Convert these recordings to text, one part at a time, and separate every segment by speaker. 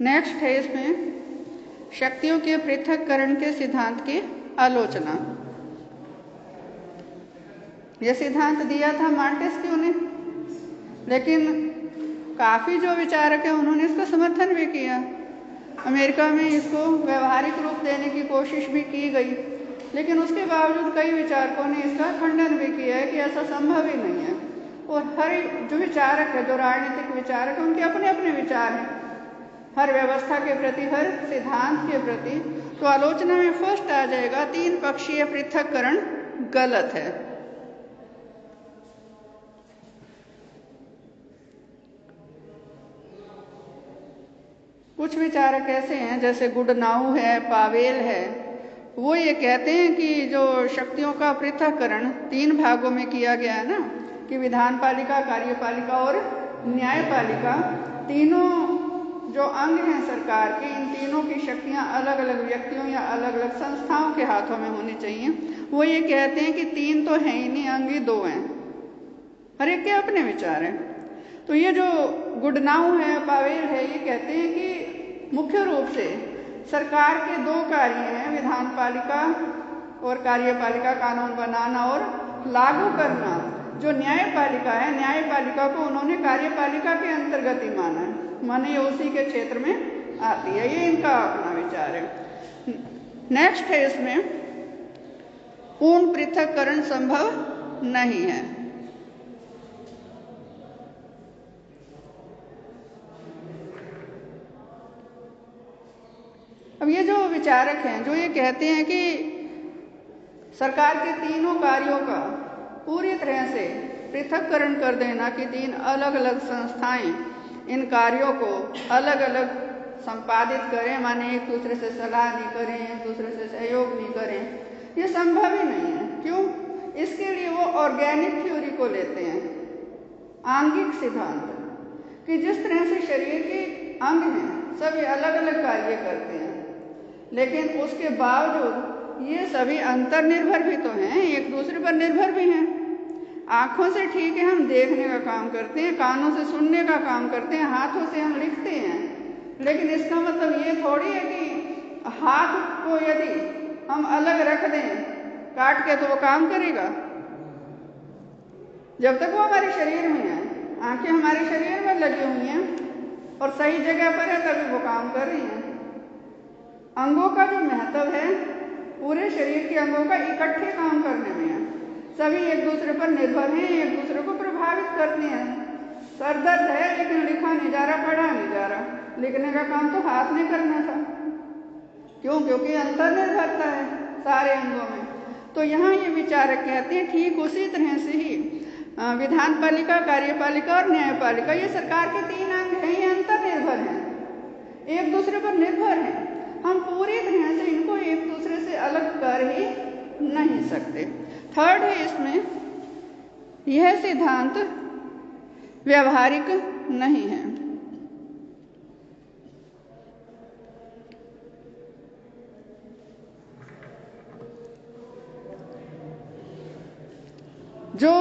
Speaker 1: Next है इसमें शक्तियों के पृथक्करण के सिद्धांत की आलोचना। यह सिद्धांत दिया था मॉन्टेस्क्यू ने, लेकिन काफी जो विचारक हैं उन्होंने इसका समर्थन भी किया। अमेरिका में इसको व्यवहारिक रूप देने की कोशिश भी की गई, लेकिन उसके बावजूद कई विचारकों ने इसका खंडन भी किया है कि ऐसा संभव ही नहीं है। और हर जो विचारक है, जो राजनीतिक विचारक है, उनके अपने अपने विचार हैं हर व्यवस्था के प्रति, हर सिद्धांत के प्रति। तो आलोचना में फर्स्ट आ जाएगा तीन पक्षीय पृथक्करण गलत है। कुछ विचारक ऐसे हैं जैसे गुडनाउ है, पावेल है, वो ये कहते हैं कि जो शक्तियों का पृथक्करण तीन भागों में किया गया है ना, कि विधानपालिका, कार्यपालिका और न्यायपालिका, तीनों जो अंग हैं सरकार के, इन तीनों की शक्तियां अलग अलग व्यक्तियों या अलग अलग संस्थाओं के हाथों में होनी चाहिए। वो ये कहते हैं कि तीन तो है ही नहीं, अंग ही दो हैं। हर एक के अपने विचार हैं। तो ये जो गुडनाउ है, पावेल है, ये कहते हैं कि मुख्य रूप से सरकार के दो कार्य हैं, विधानपालिका और कार्यपालिका, कानून बनाना और लागू करना। जो न्यायपालिका है, न्यायपालिका को उन्होंने कार्यपालिका के अंतर्गत ही माना है, माने ये उसी के क्षेत्र में आती है। ये इनका अपना विचार है। नेक्स्ट है इसमें पूर्ण पृथक्करण संभव नहीं है। अब ये जो विचारक हैं जो ये कहते हैं कि सरकार के तीनों कार्यों का पूरी तरह से पृथक्करण कर देना, कि तीन अलग अलग संस्थाएं इन कार्यों को अलग अलग संपादित करें, माने एक दूसरे से सलाह नहीं करें, एक दूसरे से सहयोग नहीं करें, ये संभव ही नहीं है। क्यों? इसके लिए वो ऑर्गेनिक थ्योरी को लेते हैं, आंगिक सिद्धांत, कि जिस तरह से शरीर के अंग हैं सभी अलग अलग कार्य करते हैं, लेकिन उसके बावजूद ये सभी अंतर्निर्भर भी तो हैं, एक दूसरे पर निर्भर भी हैं। आंखों से ठीक है हम देखने का काम करते हैं, कानों से सुनने का काम करते हैं, हाथों से हम लिखते हैं, लेकिन इसका मतलब ये थोड़ी है कि हाथ को यदि हम अलग रख दें काट के तो वो काम करेगा। जब तक वो हमारे शरीर में है, आंखें हमारे शरीर में लगी हुई हैं और सही जगह पर है तभी वो काम कर रही हैं। अंगों का जो महत्व है पूरे शरीर के अंगों का इकट्ठे काम करने में है। सभी एक दूसरे पर निर्भर हैं, एक दूसरे को प्रभावित करते हैं। सर दर्द है लेकिन लिखा नहीं जा रहा, पढ़ा नहीं जा रहा, लिखने का काम तो हाथ ने करना था। क्यों? क्योंकि अंतर्निर्भरता है सारे अंगों में। तो यहाँ ये विचारक कहते हैं ठीक उसी तरह से ही विधानपालिका, कार्यपालिका और न्यायपालिका, ये सरकार के तीन अंग हैं, ये अंतर्निर्भर हैं, एक दूसरे पर निर्भर हैं। हम पूरी तरह से इनको एक दूसरे से अलग कर ही नहीं सकते। थर्ड है इसमें, यह सिद्धांत व्यवहारिक नहीं है। जो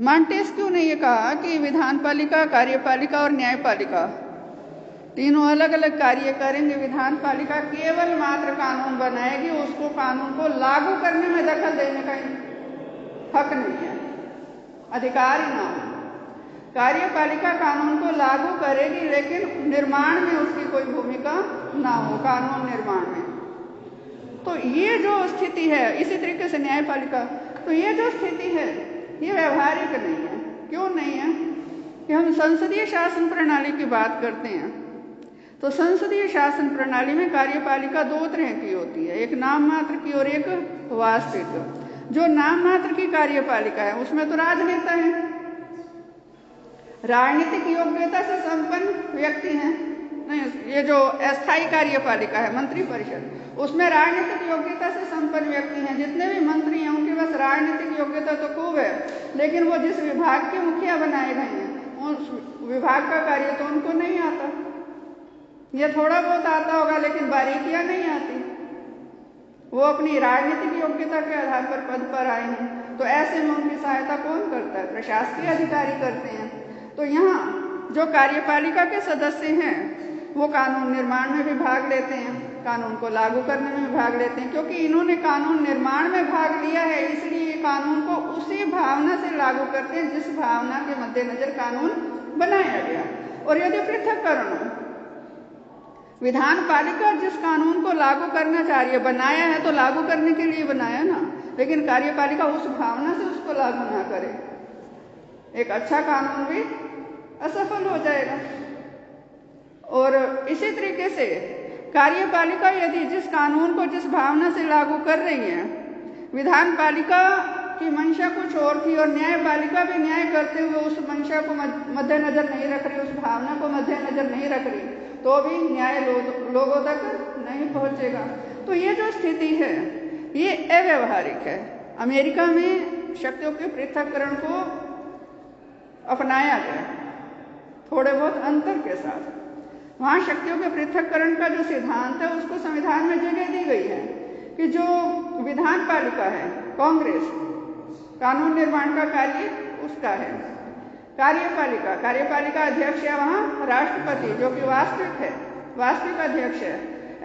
Speaker 1: मॉन्टेस्क्यू ने ये कहा कि विधानपालिका, कार्यपालिका और न्यायपालिका तीनों अलग अलग कार्य करेंगे, विधानपालिका केवल मात्र कानून बनाएगी, उसको कानून को लागू करने में दखल देने का हक नहीं है, अधिकार ही ना हो। कार्यपालिका कानून को लागू करेगी लेकिन निर्माण में उसकी कोई भूमिका ना हो, कानून निर्माण में। तो ये जो स्थिति है, इसी तरीके से न्यायपालिका, तो ये जो स्थिति है ये व्यवहारिक नहीं है। क्यों नहीं है? कि हम संसदीय शासन प्रणाली की बात करते हैं, तो संसदीय शासन प्रणाली में कार्यपालिका दो तरह की होती है, एक नाम मात्र की और एक वास्तविक। जो नाम मात्र की कार्यपालिका है उसमें तो राजनेता है, राजनीतिक योग्यता से संपन्न व्यक्ति हैं। नहीं, ये जो अस्थायी कार्यपालिका है, मंत्रिपरिषद, उसमें राजनीतिक योग्यता से संपन्न व्यक्ति हैं। जितने भी मंत्री हैं उनके पास राजनीतिक योग्यता तो खूब है, लेकिन वो जिस विभाग के मुखिया बनाए गए हैं उस विभाग का कार्य तो उनको नहीं आता। ये थोड़ा बहुत आता होगा लेकिन बारीकियां नहीं आती। वो अपनी राजनीतिक योग्यता के आधार पर पद पर आए हैं, तो ऐसे में उनकी सहायता कौन करता है? प्रशासकीय अधिकारी करते हैं। तो यहाँ जो कार्यपालिका के सदस्य हैं वो कानून निर्माण में भी भाग लेते हैं, कानून को लागू करने में भी भाग लेते हैं, क्योंकि इन्होंने कानून निर्माण में भाग लिया है, इसलिए कानून को उसी भावना से लागू करते हैं जिस भावना के मद्देनजर कानून बनाया गया। और यदि पृथक्करण हो, विधान पालिका जिस कानून को लागू करना चाह रही है, बनाया है तो लागू करने के लिए बनाया ना, लेकिन कार्यपालिका उस भावना से उसको लागू ना करे, एक अच्छा कानून भी असफल हो जाएगा। और इसी तरीके से कार्यपालिका यदि जिस कानून को जिस भावना से लागू कर रही है, विधान पालिका की मंशा कुछ और थी और न्यायपालिका भी न्याय करते हुए उस मंशा को मद्देनजर नहीं रख रही, उस भावना को मद्देनजर नहीं रख रही, तो भी न्याय लोगों तक नहीं पहुंचेगा। तो ये जो स्थिति है ये अव्यवहारिक है। अमेरिका में शक्तियों के पृथक्करण को अपनाया गया थोड़े बहुत अंतर के साथ। वहाँ शक्तियों के पृथक्करण का जो सिद्धांत है उसको संविधान में जगह दी गई है कि जो विधान पालिका है, कांग्रेस, कानून निर्माण का कार्य उसका है। कार्यपालिका अध्यक्ष है वहाँ राष्ट्रपति, जो कि वास्तविक अध्यक्ष है।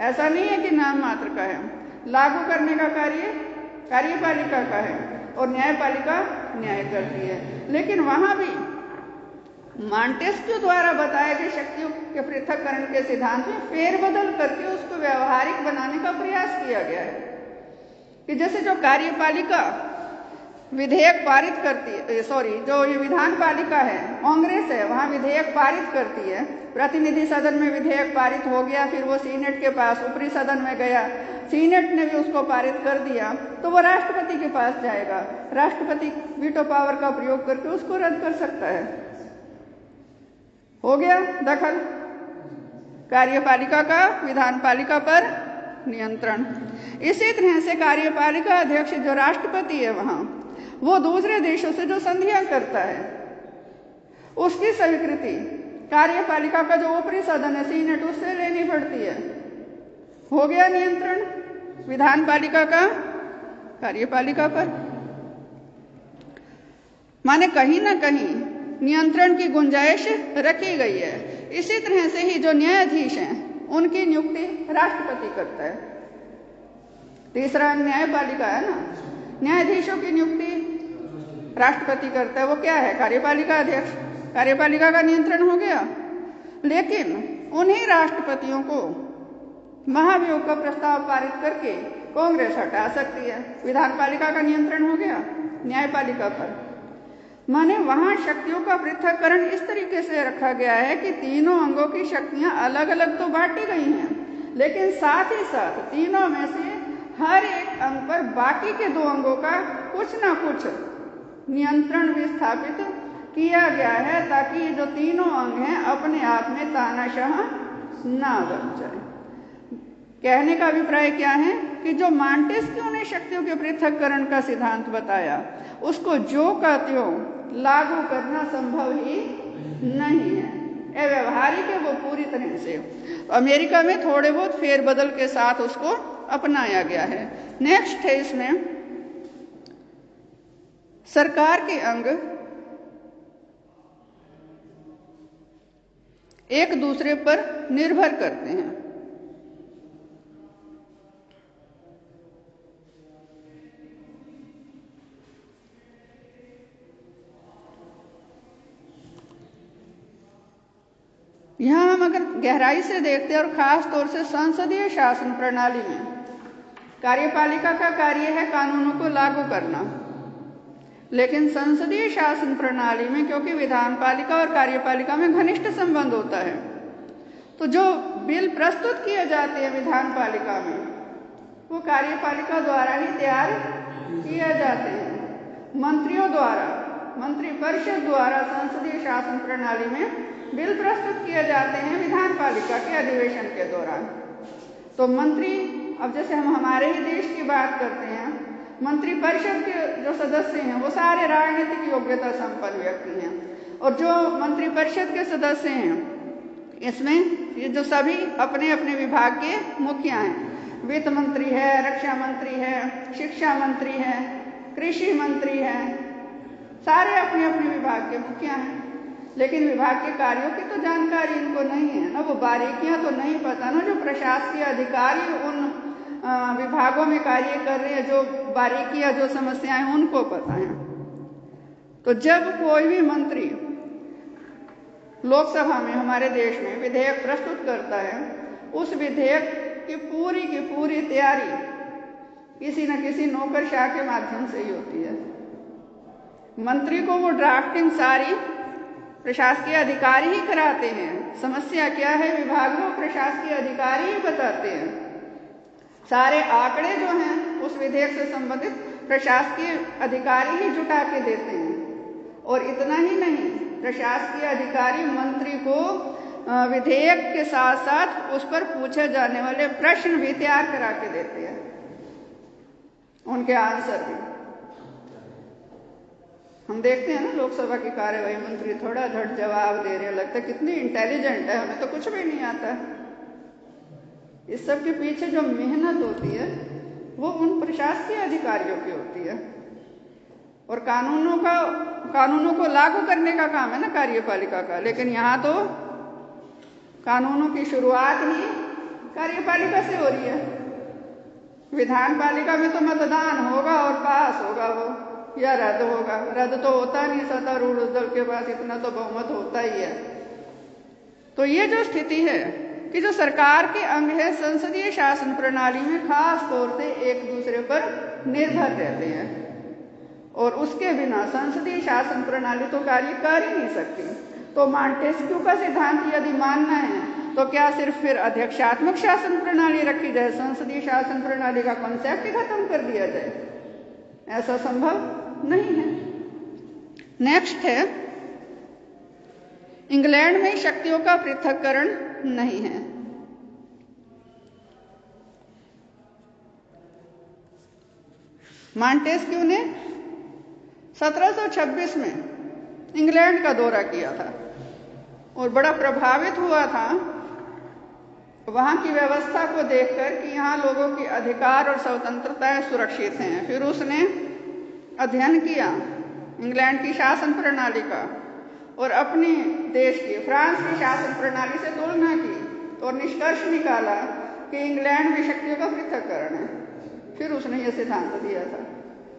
Speaker 1: ऐसा नहीं है कि नाम मात्र का है। लागू करने का कार्य कार्यपालिका का है और न्यायपालिका न्याय करती है। लेकिन वहाँ भी मॉन्टेस्क्यू द्वारा बताए गए शक्तियों के पृथक्करण के सिद्धांत में फेरबदल करके उसको व्यवहारिक बनाने का प्रयास किया गया है कि जैसे जो कार्यपालिका विधेयक पारित करती है, जो ये विधान पालिका है, कांग्रेस है, वहाँ विधेयक पारित करती है, प्रतिनिधि सदन में विधेयक पारित हो गया, फिर वो सीनेट के पास ऊपरी सदन में गया, सीनेट ने भी उसको पारित कर दिया, तो वो राष्ट्रपति के पास जाएगा। राष्ट्रपति वीटो पावर का प्रयोग करके उसको रद्द कर सकता है। हो गया दखल कार्यपालिका का विधान पालिका पर नियंत्रण। इसी तरह से कार्यपालिका अध्यक्ष जो राष्ट्रपति है वहाँ, वो दूसरे देशों से जो संधियां करता है उसकी स्वीकृति कार्यपालिका का जो ऊपरी सदन है सीनेट उससे लेनी पड़ती है। हो गया नियंत्रण विधान पालिका का कार्यपालिका पर। माने कहीं ना कहीं नियंत्रण की गुंजाइश रखी गई है। इसी तरह से ही जो न्यायाधीश हैं उनकी नियुक्ति राष्ट्रपति करता है। तीसरा न्यायपालिका है ना, न्यायाधीशों की नियुक्ति राष्ट्रपति करता है। वो क्या है? कार्यपालिका अध्यक्ष। कार्यपालिका का नियंत्रण हो गया। लेकिन उन्हीं राष्ट्रपतियों को महाभियोग का प्रस्ताव पारित करके कांग्रेस हटा सकती है। विधान पालिका का नियंत्रण हो गया न्यायपालिका पर। माने वहां शक्तियों का पृथक्करण इस तरीके से रखा गया है कि तीनों अंगों की शक्तियां अलग अलग तो बांटी गई हैं, लेकिन साथ ही साथ तीनों में से हर एक अंग पर बाकी के दो अंगों का कुछ ना कुछ नियंत्रण भी स्थापित किया गया है, ताकि ये जो तीनों अंग हैं अपने आप में तानाशाह ना बन जाए। कहने का अभिप्राय क्या है कि जो मॉन्टेस्क्यू ने शक्तियों के पृथक्करण का सिद्धांत बताया उसको जो का त्यों लागू करना संभव ही नहीं है, अव्यवहारिक है वो पूरी तरह से। अमेरिका में थोड़े बहुत फेरबदल के साथ उसको अपनाया गया है। नेक्स्ट है इसमें सरकार के अंग एक दूसरे पर निर्भर करते हैं। यहां हम अगर गहराई से देखते हैं और खास तौर से संसदीय शासन प्रणाली में कार्यपालिका का कार्य है कानूनों को लागू करना, लेकिन संसदीय शासन प्रणाली में क्योंकि विधान पालिका और कार्यपालिका में घनिष्ठ संबंध होता है, तो जो बिल प्रस्तुत किए जाते हैं विधान पालिका में वो कार्यपालिका द्वारा ही तैयार किए जाते हैं। मंत्रियों द्वारा, मंत्रिपरिषद द्वारा संसदीय शासन प्रणाली में बिल प्रस्तुत किए जाते हैं विधान पालिका के अधिवेशन के दौरान। तो मंत्री, अब जैसे हम हमारे ही देश की बात करते हैं, मंत्रिपरिषद के जो सदस्य हैं वो सारे राजनीतिक योग्यता संपन्न व्यक्ति हैं, और जो मंत्रिपरिषद के सदस्य हैं इसमें ये जो सभी अपने अपने विभाग के मुखिया हैं। वित्त मंत्री है, रक्षा मंत्री है, शिक्षा मंत्री है, कृषि मंत्री है, सारे अपने अपने विभाग के मुखिया हैं। लेकिन विभाग के कार्यों की तो जानकारी इनको नहीं है ना, वो बारीकियां तो नहीं पता ना, जो प्रशासकीय अधिकारी उन विभागों में कार्य कर रहे हैं, जो बारीकियां जो समस्याएं उनको पता है। तो जब कोई भी मंत्री लोकसभा में हमारे देश में विधेयक प्रस्तुत करता है, उस विधेयक की पूरी तैयारी किसी न किसी नौकरशाह के माध्यम से ही होती है। मंत्री को वो ड्राफ्टिंग सारी प्रशासकीय अधिकारी ही कराते हैं। समस्या क्या है, विभाग में प्रशासकीय अधिकारी ही बताते हैं। सारे आंकड़े जो हैं उस विधेयक से संबंधित प्रशासकीय अधिकारी ही जुटा के देते हैं। और इतना ही नहीं, प्रशासकीय अधिकारी मंत्री को विधेयक के साथ साथ उस पर पूछे जाने वाले प्रश्न भी तैयार करा के देते हैं, उनके आंसर भी। हम देखते हैं ना लोकसभा की कार्यवाही, मंत्री थोड़ा झट जवाब दे रहे हैं, लगता है कितनी इंटेलिजेंट है, हमें तो कुछ भी नहीं आता। इस सब के पीछे जो मेहनत होती है वो उन प्रशासकीय अधिकारियों की होती है। और कानूनों को लागू करने का काम है ना कार्यपालिका का, लेकिन यहाँ तो कानूनों की शुरुआत ही कार्यपालिका से हो रही है। विधान पालिका में तो मतदान होगा और पास होगा वो, या रद्द होगा। रद्द तो होता नहीं, सत्तारूढ़ दल के पास इतना तो बहुमत होता ही है। तो ये जो स्थिति है कि जो सरकार के अंग है संसदीय शासन प्रणाली में खास तौर से एक दूसरे पर निर्भर रहते हैं, और उसके बिना संसदीय शासन प्रणाली तो कार्य कर ही नहीं सकती। तो मॉन्टेस्क्यू का सिद्धांत यदि मानना है तो क्या सिर्फ फिर अध्यक्षात्मक शासन प्रणाली रखी जाए, संसदीय शासन प्रणाली का कॉन्सेप्ट ही खत्म कर दिया जाए? ऐसा संभव नहीं है। नेक्स्ट है, इंग्लैंड में शक्तियों का पृथक्करण नहीं है। मॉन्टेस्क्यू ने 1726 में इंग्लैंड का दौरा किया था और बड़ा प्रभावित हुआ था वहां की व्यवस्था को देखकर कि यहाँ लोगों की अधिकार और स्वतंत्रताएं सुरक्षित हैं। फिर उसने अध्ययन किया इंग्लैंड की शासन प्रणाली का और अपने देश की फ्रांस की शासन प्रणाली से तुलना की और निष्कर्ष निकाला कि इंग्लैंड में शक्तियों का पृथक्करण है। फिर उसने यह सिद्धांत दिया था,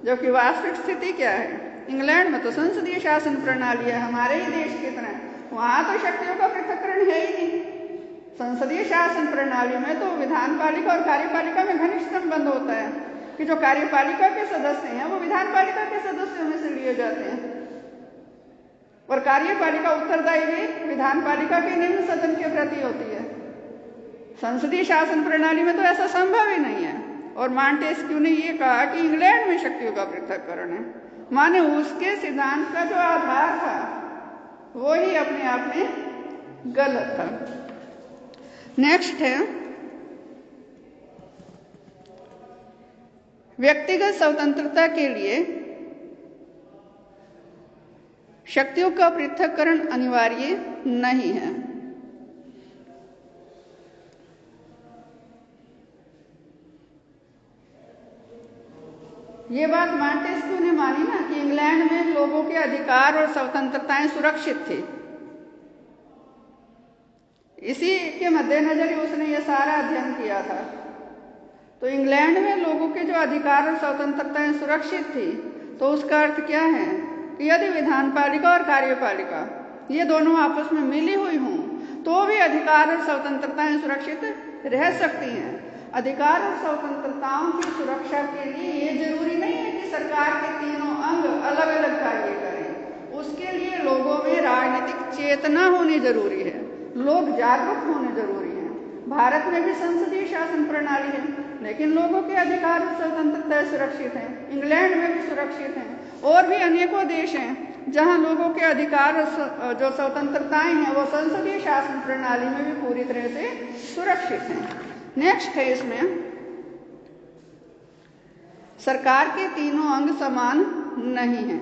Speaker 1: जबकि वास्तविक स्थिति क्या है, इंग्लैंड में तो संसदीय शासन प्रणाली है, हमारे ही देश की तरह। वहां तो शक्तियों का पृथक्करण है ही नहीं। संसदीय शासन प्रणाली में तो विधान पालिका और कार्यपालिका में घनिष्ठ संबंध होता है कि जो कार्यपालिका के सदस्य हैं वो विधान पालिका के सदस्यों में से लिए जाते हैं, और कार्यपालिका उत्तरदायी भी विधान पालिका के निम्न सदन के प्रति होती है। संसदीय शासन प्रणाली में तो ऐसा संभव ही नहीं है। और मॉन्टेस्क्यू ने ये कहा कि इंग्लैंड में शक्तियों का पृथक्करण है, माने उसके सिद्धांत का जो आधार था वो ही अपने आप में गलत था। नेक्स्ट है, व्यक्तिगत स्वतंत्रता के लिए शक्तियों का पृथक्करण अनिवार्य नहीं है। ये बात मॉन्टेस्क्यू ने मानी ना कि इंग्लैंड में लोगों के अधिकार और स्वतंत्रताएं सुरक्षित थी। इसी के मद्देनजर ही उसने ये सारा अध्ययन किया था। तो इंग्लैंड में लोगों के जो अधिकार और स्वतंत्रताएं सुरक्षित थी, तो उसका अर्थ क्या है कि यदि विधान पालिका और कार्यपालिका ये दोनों आपस में मिली हुई हों तो भी अधिकार और स्वतंत्रताएं सुरक्षित रह सकती हैं। अधिकार और स्वतंत्रताओं की सुरक्षा के लिए ये जरूरी नहीं है कि सरकार के तीनों अंग अलग अलग कार्य करें। उसके लिए लोगों में राजनीतिक चेतना होनी जरूरी है, लोग जागरूक होने जरूरी हैं। भारत में भी संसदीय शासन प्रणाली है, लेकिन लोगों के अधिकार और स्वतंत्रताएं सुरक्षित हैं। इंग्लैंड में भी सुरक्षित हैं, और भी अनेकों देश हैं जहां लोगों के अधिकार और जो स्वतंत्रताएं हैं वो संसदीय शासन प्रणाली में भी पूरी तरह से सुरक्षित हैं। नेक्स्ट है, इसमें सरकार के तीनों अंग समान नहीं हैं।